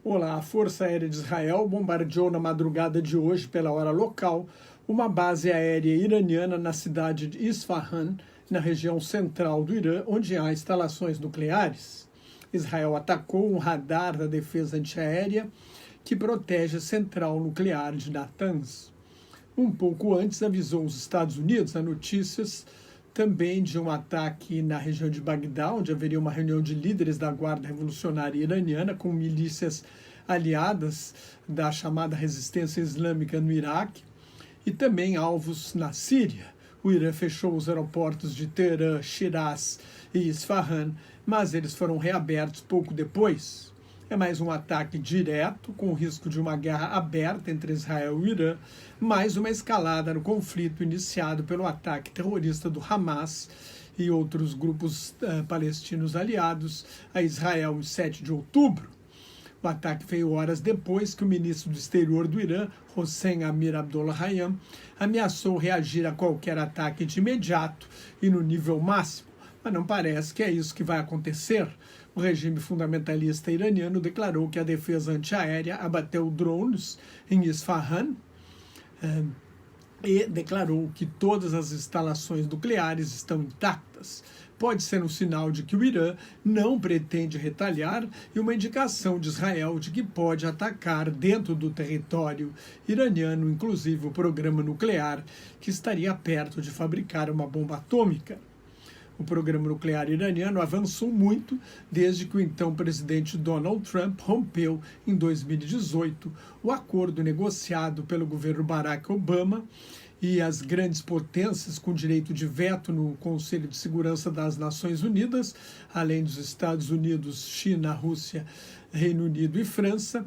Olá, a Força Aérea de Israel bombardeou na madrugada de hoje, pela hora local, uma base aérea iraniana na cidade de Isfahan, na região central do Irã, onde há instalações nucleares. Israel atacou um radar da defesa antiaérea que protege a central nuclear de Natanz. Um pouco antes, avisou os Estados Unidos a notícias também de um ataque na região de Bagdá, onde haveria uma reunião de líderes da Guarda Revolucionária Iraniana com milícias aliadas da chamada Resistência Islâmica no Iraque, e também alvos na Síria. O Irã fechou os aeroportos de Teherã, Shiraz e Isfahan, mas eles foram reabertos pouco depois. É mais um ataque direto, com o risco de uma guerra aberta entre Israel e o Irã, mais uma escalada no conflito iniciado pelo ataque terrorista do Hamas e outros grupos palestinos aliados a Israel em 7 de outubro. O ataque veio horas depois que o ministro do exterior do Irã, Hossein Amir-Abdollahian, ameaçou reagir a qualquer ataque de imediato e no nível máximo. Mas não parece que é isso que vai acontecer. O regime fundamentalista iraniano declarou que a defesa antiaérea abateu drones em Isfahan e declarou que todas as instalações nucleares estão intactas. Pode ser um sinal de que o Irã não pretende retaliar e uma indicação de Israel de que pode atacar dentro do território iraniano, inclusive o programa nuclear, que estaria perto de fabricar uma bomba atômica. O programa nuclear iraniano avançou muito desde que o então presidente Donald Trump rompeu, em 2018, o acordo negociado pelo governo Barack Obama e as grandes potências com direito de veto no Conselho de Segurança das Nações Unidas, além dos Estados Unidos, China, Rússia, Reino Unido e França,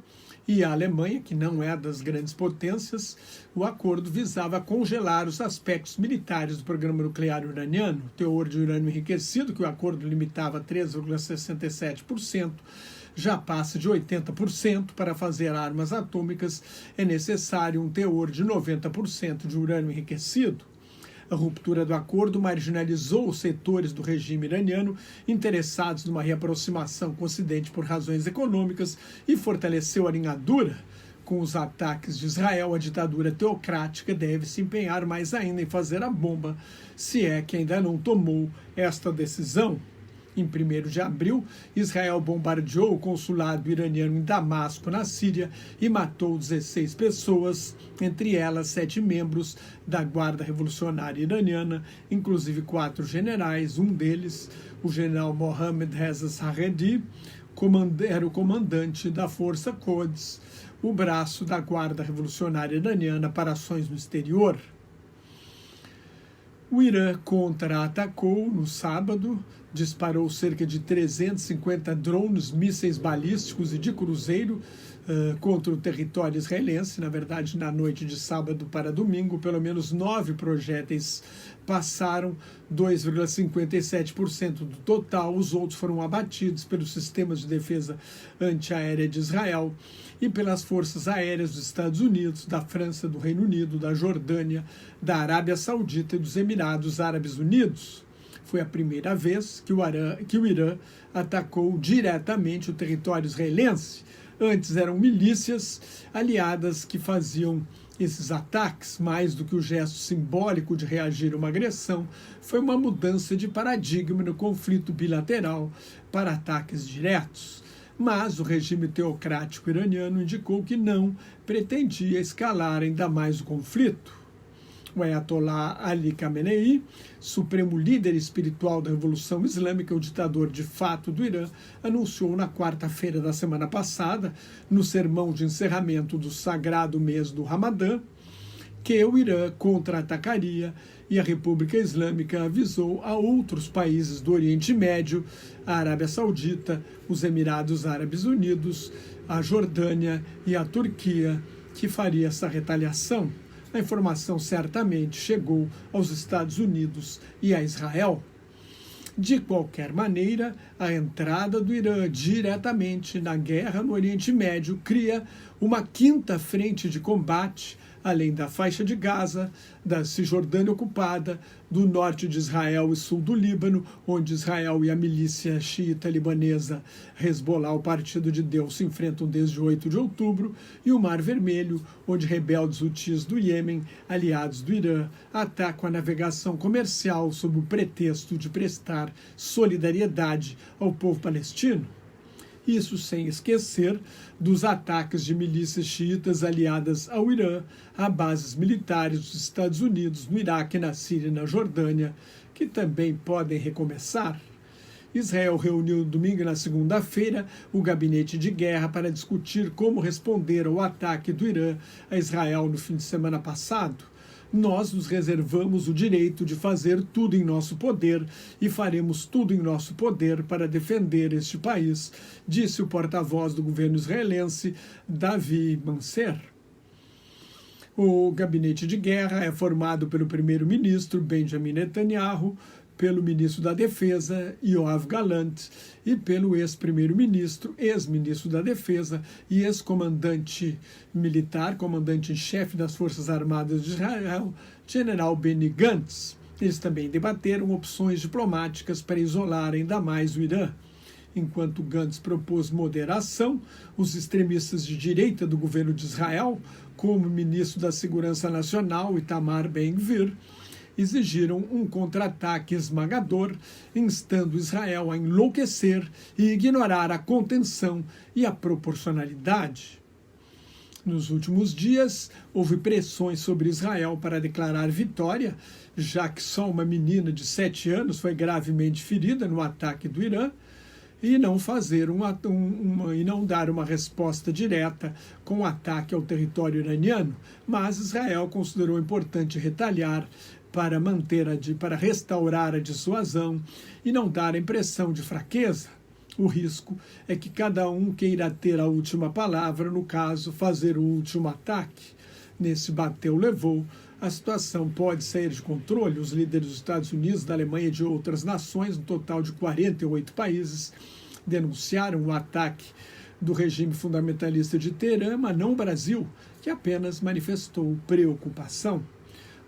e a Alemanha, que não é das grandes potências. O acordo visava congelar os aspectos militares do programa nuclear iraniano. O teor de urânio enriquecido, que o acordo limitava a 3,67%, já passa de 80%. Para fazer armas atômicas é necessário um teor de 90% de urânio enriquecido. A ruptura do acordo marginalizou os setores do regime iraniano interessados numa reaproximação com o Ocidente por razões econômicas e fortaleceu a alinhadura. Com os ataques de Israel, a ditadura teocrática deve se empenhar mais ainda em fazer a bomba, se é que ainda não tomou esta decisão. Em 1º de abril, Israel bombardeou o consulado iraniano em Damasco, na Síria, e matou 16 pessoas, entre elas 7 membros da Guarda Revolucionária Iraniana, inclusive 4 generais. Um deles, o general Mohammad Reza Saredi, era o comandante da Força Quds, o braço da Guarda Revolucionária Iraniana para ações no exterior. O Irã contra-atacou no sábado, disparou cerca de 350 drones, mísseis balísticos e de cruzeiro contra o território israelense. Na verdade, na noite de sábado para domingo, pelo menos 9 projéteis passaram, 2,57% do total. Os outros foram abatidos pelos sistemas de defesa antiaérea de Israel e pelas forças aéreas dos Estados Unidos, da França, do Reino Unido, da Jordânia, da Arábia Saudita e dos Emirados Árabes Unidos. Foi a primeira vez que o Irã atacou diretamente o território israelense. Antes eram milícias aliadas que faziam esses ataques. Mais do que o gesto simbólico de reagir a uma agressão, foi uma mudança de paradigma no conflito bilateral para ataques diretos. Mas o regime teocrático iraniano indicou que não pretendia escalar ainda mais o conflito. O Ayatollah Ali Khamenei, supremo líder espiritual da Revolução Islâmica, o ditador de fato do Irã, anunciou na quarta-feira da semana passada, no sermão de encerramento do sagrado mês do Ramadã, que o Irã contra-atacaria, e a República Islâmica avisou a outros países do Oriente Médio, a Arábia Saudita, os Emirados Árabes Unidos, a Jordânia e a Turquia, que faria essa retaliação. A informação certamente chegou aos Estados Unidos e a Israel. De qualquer maneira, a entrada do Irã diretamente na guerra no Oriente Médio cria uma quinta frente de combate além da faixa de Gaza, da Cisjordânia ocupada, do norte de Israel e sul do Líbano, onde Israel e a milícia xiita libanesa Hezbollah, o Partido de Deus, se enfrentam desde 8 de outubro, e o Mar Vermelho, onde rebeldes hutis do Iêmen, aliados do Irã, atacam a navegação comercial sob o pretexto de prestar solidariedade ao povo palestino. Isso sem esquecer dos ataques de milícias xiitas aliadas ao Irã a bases militares dos Estados Unidos no Iraque, na Síria e na Jordânia, que também podem recomeçar. Israel reuniu no domingo e na segunda-feira o gabinete de guerra para discutir como responder ao ataque do Irã a Israel no fim de semana passado. Nós nos reservamos o direito de fazer tudo em nosso poder e faremos tudo em nosso poder para defender este país, disse o porta-voz do governo israelense, Davi Manser. O gabinete de guerra é formado pelo primeiro-ministro Benjamin Netanyahu, pelo ministro da Defesa, Yoav Gallant, e pelo ex-primeiro-ministro, ex-ministro da Defesa e ex-comandante militar, comandante-em-chefe das Forças Armadas de Israel, general Benny Gantz. Eles também debateram opções diplomáticas para isolar ainda mais o Irã. Enquanto Gantz propôs moderação, os extremistas de direita do governo de Israel, como o ministro da Segurança Nacional, Itamar Ben-Gvir, exigiram um contra-ataque esmagador, instando Israel a enlouquecer e ignorar a contenção e a proporcionalidade. Nos últimos dias, houve pressões sobre Israel para declarar vitória, já que só uma menina de 7 anos foi gravemente ferida no ataque do Irã, e não fazer e não dar uma resposta direta com o ataque ao território iraniano, mas Israel considerou importante retalhar para restaurar a dissuasão e não dar a impressão de fraqueza. O risco é que cada um queira ter a última palavra, no caso, fazer o último ataque. Nesse bateu-levou, a situação pode sair de controle. Os líderes dos Estados Unidos, da Alemanha e de outras nações, um total de 48 países, denunciaram o ataque do regime fundamentalista de Teherã, mas não o Brasil, que apenas manifestou preocupação.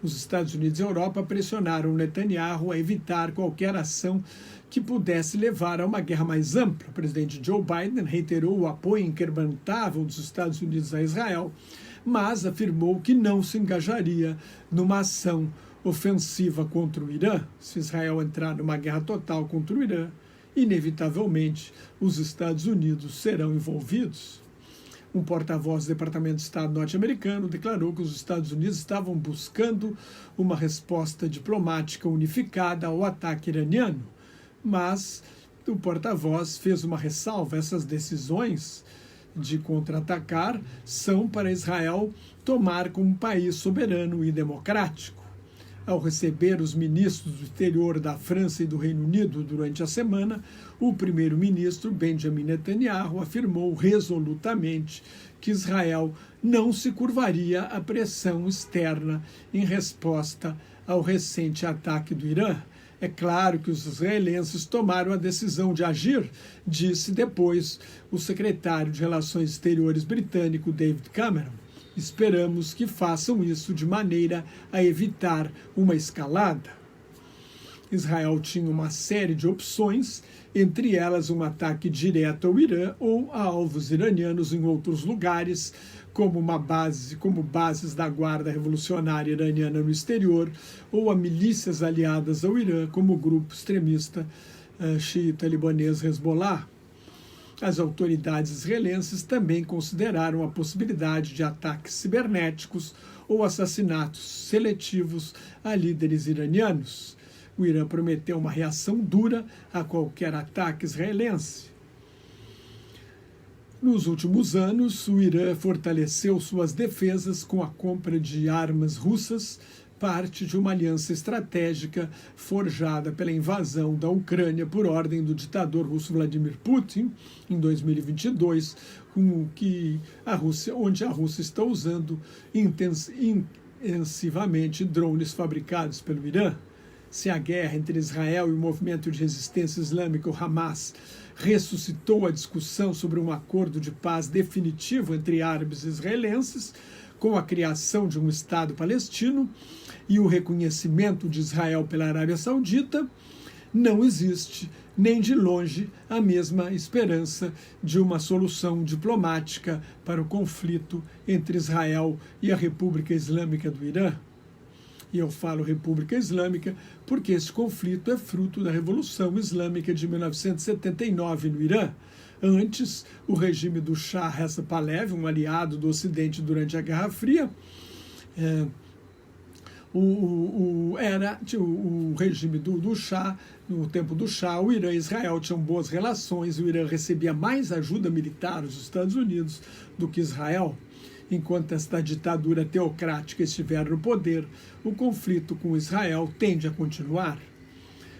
Os Estados Unidos e a Europa pressionaram Netanyahu a evitar qualquer ação que pudesse levar a uma guerra mais ampla. O presidente Joe Biden reiterou o apoio inquebrantável dos Estados Unidos a Israel, mas afirmou que não se engajaria numa ação ofensiva contra o Irã. Se Israel entrar numa guerra total contra o Irã, inevitavelmente os Estados Unidos serão envolvidos. Um porta-voz do Departamento de Estado norte-americano declarou que os Estados Unidos estavam buscando uma resposta diplomática unificada ao ataque iraniano, mas o porta-voz fez uma ressalva: essas decisões de contra-atacar são para Israel tomar como país soberano e democrático. Ao receber os ministros do exterior da França e do Reino Unido durante a semana, o primeiro-ministro Benjamin Netanyahu afirmou resolutamente que Israel não se curvaria à pressão externa em resposta ao recente ataque do Irã. É claro que os israelenses tomaram a decisão de agir, disse depois o secretário de Relações Exteriores britânico David Cameron. Esperamos que façam isso de maneira a evitar uma escalada. Israel tinha uma série de opções, entre elas um ataque direto ao Irã ou a alvos iranianos em outros lugares, como bases da Guarda Revolucionária Iraniana no exterior, ou a milícias aliadas ao Irã, como o grupo extremista xiita libanês Hezbollah. As autoridades israelenses também consideraram a possibilidade de ataques cibernéticos ou assassinatos seletivos a líderes iranianos. O Irã prometeu uma reação dura a qualquer ataque israelense. Nos últimos anos, o Irã fortaleceu suas defesas com a compra de armas russas, parte de uma aliança estratégica forjada pela invasão da Ucrânia por ordem do ditador russo Vladimir Putin em 2022, onde a Rússia está usando intensivamente drones fabricados pelo Irã. Se a guerra entre Israel e o movimento de resistência islâmica, o Hamas, ressuscitou a discussão sobre um acordo de paz definitivo entre árabes e israelenses, com a criação de um Estado palestino e o reconhecimento de Israel pela Arábia Saudita, não existe nem de longe a mesma esperança de uma solução diplomática para o conflito entre Israel e a República Islâmica do Irã. E eu falo República Islâmica porque esse conflito é fruto da Revolução Islâmica de 1979 no Irã. Antes, o regime do Shah Reza Pahlavi, um aliado do Ocidente durante a Guerra Fria, era o regime do Shah. No tempo do Shah, o Irã e Israel tinham boas relações, o Irã recebia mais ajuda militar dos Estados Unidos do que Israel. Enquanto esta ditadura teocrática estiver no poder, o conflito com Israel tende a continuar.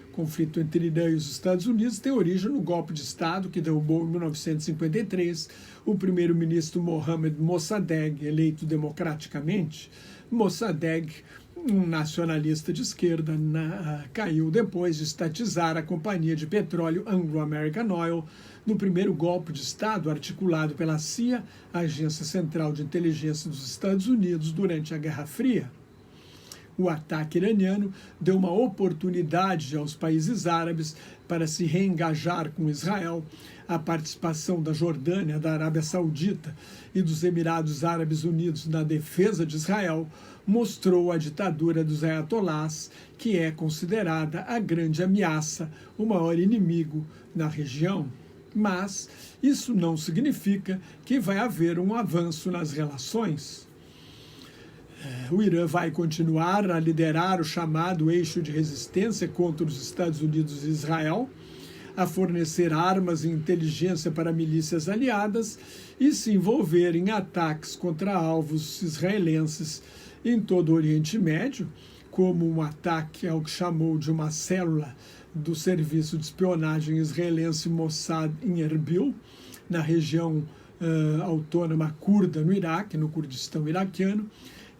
O conflito entre Irã e os Estados Unidos tem origem no golpe de Estado que derrubou em 1953 o primeiro-ministro Mohammad Mossadegh, eleito democraticamente. Mossadegh, um nacionalista de esquerda, caiu depois de estatizar a companhia de petróleo Anglo-American Oil no primeiro golpe de Estado articulado pela CIA, a Agência Central de Inteligência dos Estados Unidos, durante a Guerra Fria. O ataque iraniano deu uma oportunidade aos países árabes para se reengajar com Israel. A participação da Jordânia, da Arábia Saudita e dos Emirados Árabes Unidos na defesa de Israel mostrou a ditadura dos ayatolás, que é considerada a grande ameaça, o maior inimigo na região. Mas isso não significa que vai haver um avanço nas relações. O Irã vai continuar a liderar o chamado eixo de resistência contra os Estados Unidos e Israel, a fornecer armas e inteligência para milícias aliadas e se envolver em ataques contra alvos israelenses em todo o Oriente Médio, como um ataque ao que chamou de uma célula do serviço de espionagem israelense Mossad em Erbil, na região autônoma curda no Iraque, no Kurdistão iraquiano,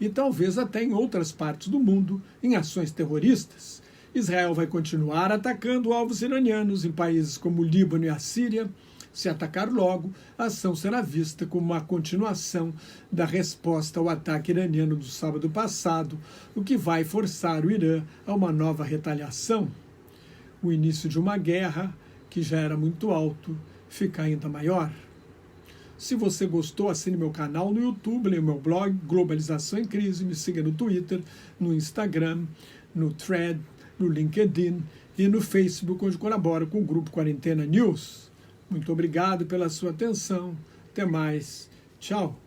e talvez até em outras partes do mundo, em ações terroristas. Israel vai continuar atacando alvos iranianos em países como o Líbano e a Síria. Se atacar logo, a ação será vista como uma continuação da resposta ao ataque iraniano do sábado passado, o que vai forçar o Irã a uma nova retaliação. O início de uma guerra, que já era muito alto, fica ainda maior. Se você gostou, assine meu canal no YouTube, leia meu blog Globalização em Crise, me siga no Twitter, no Instagram, no Thread, no LinkedIn e no Facebook, onde colaboro com o Grupo Quarentena News. Muito obrigado pela sua atenção. Até mais. Tchau.